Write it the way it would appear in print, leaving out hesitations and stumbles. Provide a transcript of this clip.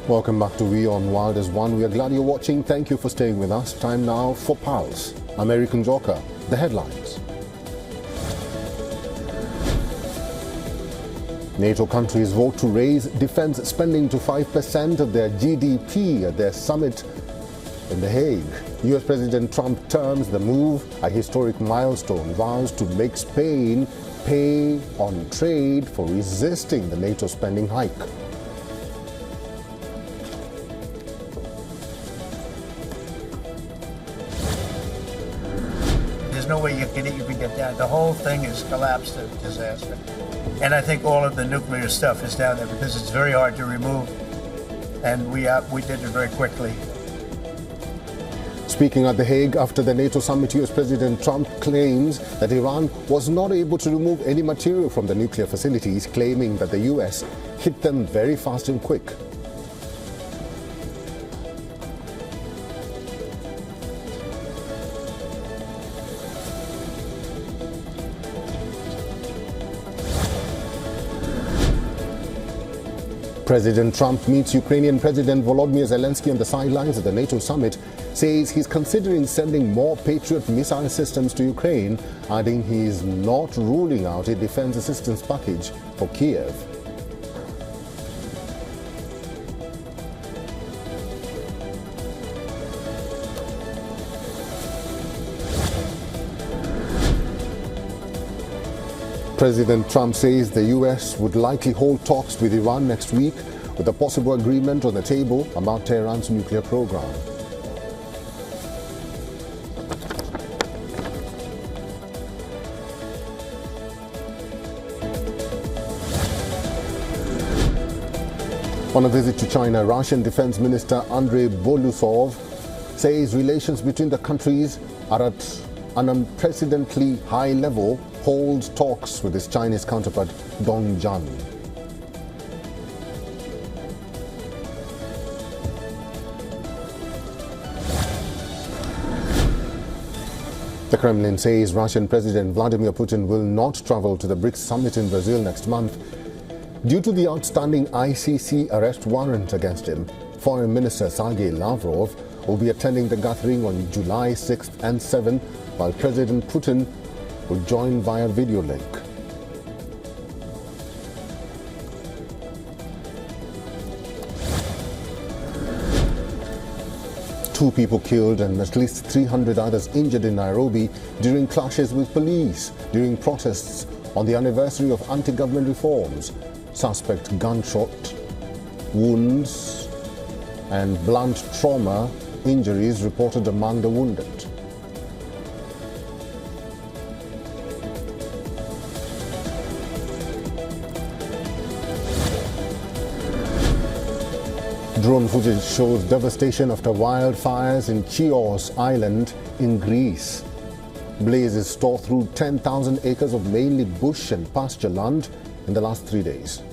Welcome back to WION World as One. We are glad you're watching. Thank you for staying with us. Time now for Pulse. American Joker. The headlines. NATO countries vote to raise defense spending to 5% of their GDP at their summit in The Hague. US President Trump terms the move a historic milestone, vows to make Spain pay on trade for resisting the NATO spending hike. There's no way you can get down. The whole thing is collapsed to disaster. And I think all of the nuclear stuff is down there because it's very hard to remove. And we did it very quickly. Speaking at The Hague after the NATO summit, US President Trump claims that Iran was not able to remove any material from the nuclear facilities, claiming that the US hit them very fast and quick. President Trump meets Ukrainian President Volodymyr Zelensky on the sidelines at the NATO summit, says he's considering sending more Patriot missile systems to Ukraine, adding he is not ruling out a defense assistance package for Kiev. President Trump says the US would likely hold talks with Iran next week, with a possible agreement on the table about Tehran's nuclear program. On a visit to China, Russian Defense Minister Andrei Bolusov says relations between the countries are at an unprecedentedly high level, holds talks with his Chinese counterpart Dong Jian. The Kremlin says Russian President Vladimir Putin will not travel to the BRICS summit in Brazil next month due to the outstanding ICC arrest warrant against him. Foreign Minister Sergei Lavrov will be attending the gathering on July 6th and 7th, while President Putin will join via video link. Two people killed and at least 300 others injured in Nairobi during clashes with police during protests on the anniversary of anti-government reforms. Suspect gunshot wounds and blunt trauma injuries reported among the wounded. Drone footage shows devastation after wildfires in Chios Island in Greece. Blazes tore through 10,000 acres of mainly bush and pasture land in the last 3 days.